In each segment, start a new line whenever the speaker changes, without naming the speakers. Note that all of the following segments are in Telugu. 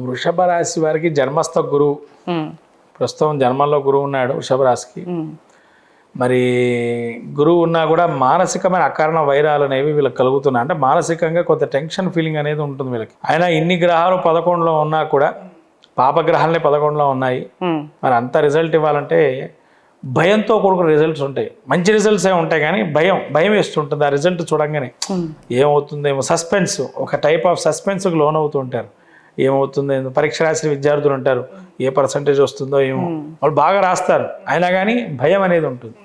వృషభ రాశి వారికి జన్మస్థ గురువు ప్రస్తుతం జన్మంలో గురువు ఉన్నాడు వృషభ రాశికి. మరి గురువు ఉన్నా కూడా మానసికమైన అకారణ వైరాలు అనేవి వీళ్ళకి కలుగుతున్నాయి. అంటే మానసికంగా కొంత టెన్షన్ ఫీలింగ్ అనేది ఉంటుంది వీళ్ళకి. అయినా ఇన్ని గ్రహాలు 11లో ఉన్నా కూడా పాపగ్రహాలనే 11లో ఉన్నాయి. మరి అంత రిజల్ట్ ఇవ్వాలంటే భయంతో కూడుకున్న రిజల్ట్స్ ఉంటాయి. మంచి రిజల్ట్స్ ఏ ఉంటాయి కానీ భయం వేస్తుంటుంది ఆ రిజల్ట్ చూడంగానే. ఏమవుతుందేమో సస్పెన్స్, ఒక టైప్ ఆఫ్ సస్పెన్స్కి లోన్ అవుతూ ఉంటారు. ఏమవుతుంది, పరీక్ష రాసిన విద్యార్థులు ఉంటారు, ఏ పర్సంటేజ్ వస్తుందో ఏమో, వాళ్ళు బాగా రాస్తారు అయినా కానీ భయం అనేది ఉంటుంది.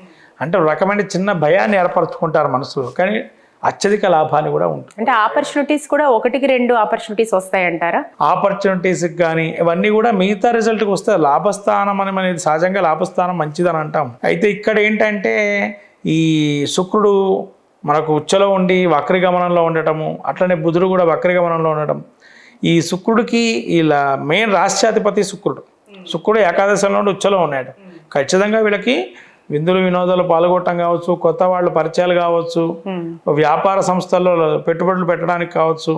అంటే ఒక రకమైన చిన్న భయాన్ని ఏర్పరచుకుంటారు మనసులో, కానీ అత్యధిక లాభాన్ని కూడా ఉంటుంది.
అంటే ఆపర్చునిటీస్ కూడా 1-2 ఆపర్చునిటీస్ వస్తాయంటారా?
ఆపర్చునిటీస్కి కానీ ఇవన్నీ కూడా మిగతా రిజల్ట్కి వస్తాయి. లాభస్థానం అనేది సహజంగా లాభస్థానం మంచిదని అంటాం. అయితే ఇక్కడ ఏంటంటే ఈ శుక్రుడు మనకు ఉచ్చలో ఉండి వక్రగమనంలో ఉండటము, అట్లనే బుధుడు కూడా వక్రగమనంలో ఉండటం. ఈ శుక్రుడికి ఇలా మెయిన్ రాష్ట్రాధిపతి శుక్రుడు ఏకాదశంలో ఉచ్చలో ఉన్నాడు. ఖచ్చితంగా వీళ్ళకి విందులు వినోదాలు పాల్గొనడం కావచ్చు, కొత్త వాళ్ళు పరిచయాలు కావచ్చు, వ్యాపార సంస్థల్లో పెట్టుబడులు పెట్టడానికి కావచ్చు,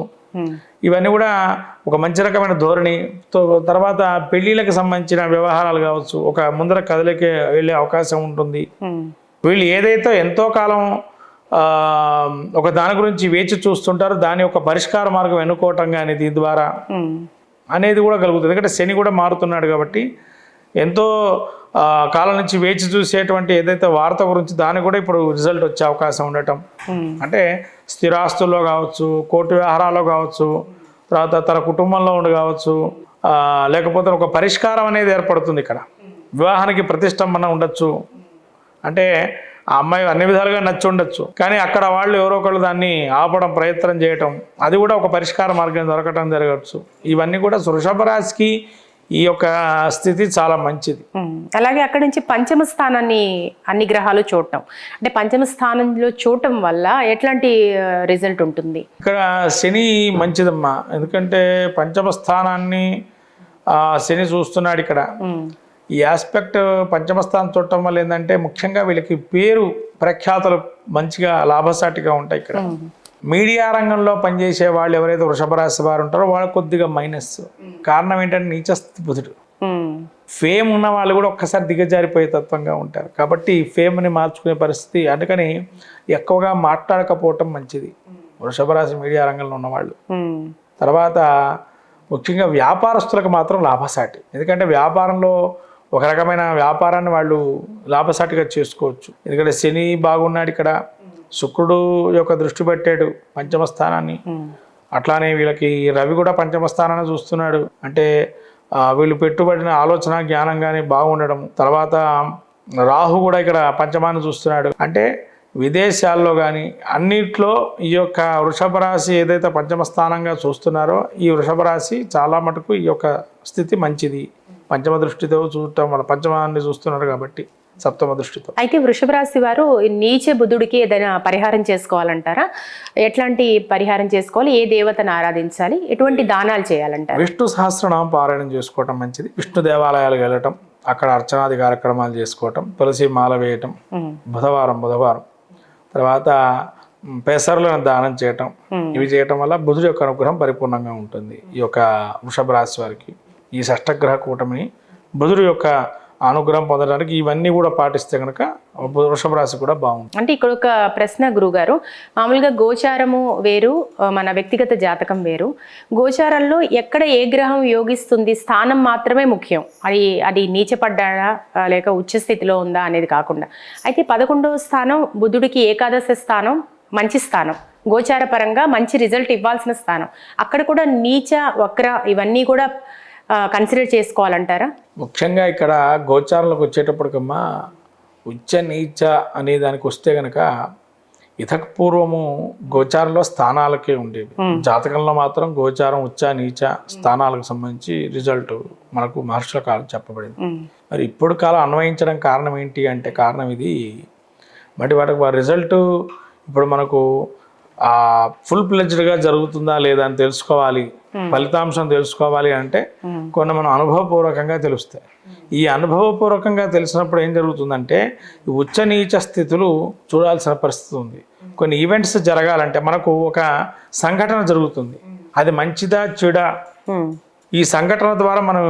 ఇవన్నీ కూడా ఒక మంచి రకమైన ధోరణి. తర్వాత పెళ్లిళ్ళకి సంబంధించిన వ్యవహారాలు కావచ్చు, ఒక ముందర కథలకి వెళ్ళే అవకాశం ఉంటుంది. వీళ్ళు ఏదైతే ఎంతో కాలం ఒక దాని గురించి వేచి చూస్తుంటారో దాని యొక్క పరిష్కార మార్గం ఎన్నుకోవటం కానీ దీని ద్వారా అనేది కూడా కలుగుతుంది. ఎందుకంటే శని కూడా మారుతున్నాడు కాబట్టి ఎంతో కాలం నుంచి వేచి చూసేటువంటి ఏదైతే వార్త గురించి దాని కూడా ఇప్పుడు రిజల్ట్ వచ్చే అవకాశం ఉండటం. అంటే స్థిరాస్తుల్లో కావచ్చు, కోర్టు వ్యవహారాల్లో కావచ్చు, తర్వాత తన కుటుంబంలో ఉండి కావచ్చు, లేకపోతే ఒక పరిష్కారం అనేది ఏర్పడుతుంది. ఇక్కడ వివాహానికి ప్రతిష్టంభన ఉండొచ్చు. అంటే ఆ అమ్మాయి అన్ని విధాలుగా నచ్చి ఉండొచ్చు, కానీ అక్కడ వాళ్ళు ఎవరో ఒకళ్ళు దాన్ని ఆపడం ప్రయత్నం చేయటం, అది కూడా ఒక పరిష్కార మార్గం దొరకటం జరగవచ్చు. ఇవన్నీ కూడా వృషభ రాశికి ఈ యొక్క స్థితి చాలా మంచిది.
అలాగే అక్కడ నుంచి పంచమ స్థానాన్ని అన్ని గ్రహాలు చూడటం, అంటే పంచమ స్థానంలో చూడటం వల్ల ఎట్లాంటి రిజల్ట్ ఉంటుంది?
ఇక్కడ శని మంచిదమ్మా, ఎందుకంటే పంచమ స్థానాన్ని శని చూస్తున్నాడు. ఇక్కడ ఈ ఆస్పెక్ట్ పంచమ స్థానం చూడటం వల్ల ఏంటంటే ముఖ్యంగా వీళ్ళకి పేరు ప్రఖ్యాతలు మంచిగా లాభసాటిగా ఉంటాయి. ఇక్కడ మీడియా రంగంలో పనిచేసే వాళ్ళు ఎవరైతే వృషభ రాశి వారు ఉంటారో వాళ్ళు కొద్దిగా మైనస్. కారణం ఏంటంటే నీచస్థితి బుధుడు. ఫేమ్ ఉన్న వాళ్ళు కూడా ఒక్కసారి దిగజారిపోయే తత్వంగా ఉంటారు. కాబట్టి ఫేమ్ని మార్చుకునే పరిస్థితి. అందుకని ఎక్కువగా మాట్లాడకపోవటం మంచిది వృషభ రాశి మీడియా రంగంలో ఉన్నవాళ్ళు. తర్వాత ముఖ్యంగా వ్యాపారస్తులకు మాత్రం లాభసాటి. ఎందుకంటే వ్యాపారంలో ఒక రకమైన వ్యాపారాన్ని వాళ్ళు లాభసాటిగా చేసుకోవచ్చు. ఎందుకంటే శని బాగున్నాడు, ఇక్కడ శుక్రుడు యొక్క దృష్టి పెట్టాడు పంచమ స్థానాన్ని. అట్లానే వీళ్ళకి రవి కూడా పంచమ స్థానాన్ని చూస్తున్నాడు. అంటే వీళ్ళు పెట్టుబడిన ఆలోచన జ్ఞానం కానీ బాగుండడం. తర్వాత రాహు కూడా ఇక్కడ పంచమాన్ని చూస్తున్నాడు. అంటే విదేశాల్లో కానీ అన్నిట్లో ఈ యొక్క వృషభ రాశి ఏదైతే పంచమ స్థానంగా చూస్తున్నారో ఈ వృషభ రాశి చాలా మటుకు ఈ యొక్క స్థితి మంచిది. పంచమ దృష్టితో చూడటం వల్ల పంచమాన్ని చూస్తున్నారు కాబట్టి సప్తమ దృష్టితో.
అయితే వృషభ రాశి వారు నీచ బుధుడికి ఏదైనా పరిహారం చేసుకోవాలంటారా? ఎట్లాంటి పరిహారం చేసుకోవాలి? ఏ దేవతను ఆరాధించాలి? ఎటువంటి దానాలు చేయాలంటారు?
విష్ణు సహస్రనామం పారాయణం చేసుకోవటం మంచిది. విష్ణు దేవాలయాలకు వెళ్ళటం, అక్కడ అర్చనాది కార్యక్రమాలు చేసుకోవటం, తులసి మాల వేయటం బుధవారం తర్వాత పెసర్లను దానం చేయటం, ఇవి చేయటం వల్ల బుధుడు యొక్క అనుగ్రహం పరిపూర్ణంగా ఉంటుంది. ఈ యొక్క వృషభ రాశి వారికి ఈ షష్టగ్రహ కూటమిని బుధుడు యొక్క అనుగ్రహం పొందడానికి ఇవన్నీ కూడా పాటిస్తే కనుక వృషభ రాశి కూడా బాగుంటుంది.
అంటే ఇక్కడ ఒక ప్రశ్న గురుగారు, మామూలుగా గోచారము వేరు, మన వ్యక్తిగత జాతకం వేరు. గోచారంలో ఎక్కడ ఏ గ్రహం యోగిస్తుంది స్థానం మాత్రమే ముఖ్యం. అది నీచపడ్డా లేక ఉచ్చ స్థితిలో ఉందా అనేది కాకుండా. అయితే 11వ స్థానం బుధుడికి ఏకాదశ స్థానం మంచి స్థానం, గోచార పరంగా మంచి రిజల్ట్ ఇవ్వాల్సిన స్థానం. అక్కడ కూడా నీచ వక్ర ఇవన్నీ కూడా కన్సిడర్ చేసుకోవాలంటారా?
ముఖ్యంగా ఇక్కడ గోచారంలోకి వచ్చేటప్పటికమ్మా ఉచ్చ నీచ అనే దానికి వస్తే కనుక ఇతకు పూర్వము గోచారంలో స్థానాలకే ఉండేవి. జాతకంలో మాత్రం గోచారం ఉచ్చ నీచ స్థానాలకు సంబంధించి రిజల్ట్ మనకు మహర్షుల కాలం చెప్పబడింది. మరి ఇప్పుడు కాలం అన్వయించడం కారణం ఏంటి అంటే కారణం ఇది. మరి వాటికి రిజల్ట్ ఇప్పుడు మనకు ఫుల్ ప్లెజ్డ్గా జరుగుతుందా లేదా అని తెలుసుకోవాలి, ఫలితాంశం తెలుసుకోవాలి అంటే కొన్ని మనం అనుభవపూర్వకంగా తెలుస్తాయి. ఈ అనుభవపూర్వకంగా తెలిసినప్పుడు ఏం జరుగుతుందంటే ఉచ్చ నీచ స్థితులు చూడాల్సిన పరిస్థితి ఉంది. కొన్ని ఈవెంట్స్ జరగాలంటే మనకు ఒక సంఘటన జరుగుతుంది, అది మంచిదా చెడా ఈ సంఘటన ద్వారా మనం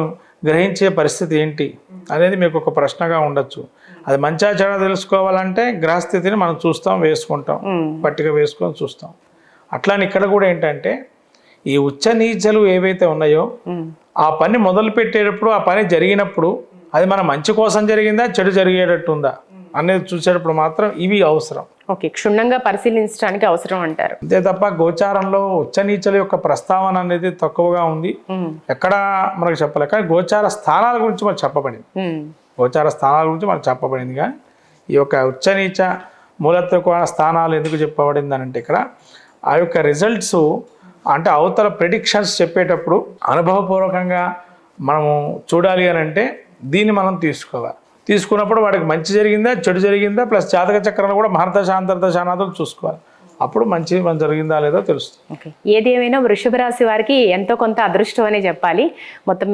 గ్రహించే పరిస్థితి ఏంటి అనేది మీకు ఒక ప్రశ్నగా ఉండొచ్చు. అది మంచిగా చెడ తెలుసుకోవాలంటే గ్రహస్థితిని మనం చూస్తాం, వేసుకుంటాం, పట్టిక వేసుకొని చూస్తాం. అట్లానే ఇక్కడ కూడా ఏంటంటే ఈ ఉచ్చ నీచలు ఏవైతే ఉన్నాయో ఆ పని మొదలు పెట్టేటప్పుడు, ఆ పని జరిగినప్పుడు అది మన మంచి కోసం జరిగిందా, చెడు జరిగేటట్టు ఉందా అనేది చూసేటప్పుడు మాత్రం ఇవి అవసరం.
ఓకే, క్షుణ్ణంగా పరిశీలించడానికి అవసరం అంటారు.
అంతే తప్ప గోచారంలో ఉచ్చనీచల యొక్క ప్రస్తావన అనేది తక్కువగా ఉంది, ఎక్కడ మనకు చెప్పలేదు. కానీ గోచార స్థానాల గురించి మనకు చెప్పబడింది, గోచార స్థానాల గురించి మనకు చెప్పబడింది. కానీ ఈ యొక్క ఉచ్చనీచ మూలత్వకోణ స్థానాలు ఎందుకు చెప్పబడింది అంటే ఇక్కడ ఆ యొక్క రిజల్ట్స్ అంటే అవతల ప్రెడిక్షన్స్ చెప్పేటప్పుడు అనుభవపూర్వకంగా మనము చూడాలి అని అంటే దీన్ని మనం తీసుకోవాలి. తీసుకున్నప్పుడు వాడికి మంచి జరిగిందా, చెడు జరిగిందా, ప్లస్ జాతక చక్రాలు కూడా మహర్దశ అంతర్దశ అనాథలు చూసుకోవాలి. అప్పుడు మంచి జరిగిందా లేదో తెలుస్తుంది.
ఓకే, ఏది ఏమైనా వృషభ రాశి వారికి ఎంతో కొంత అదృష్టం అనే చెప్పాలి మొత్తం మీద.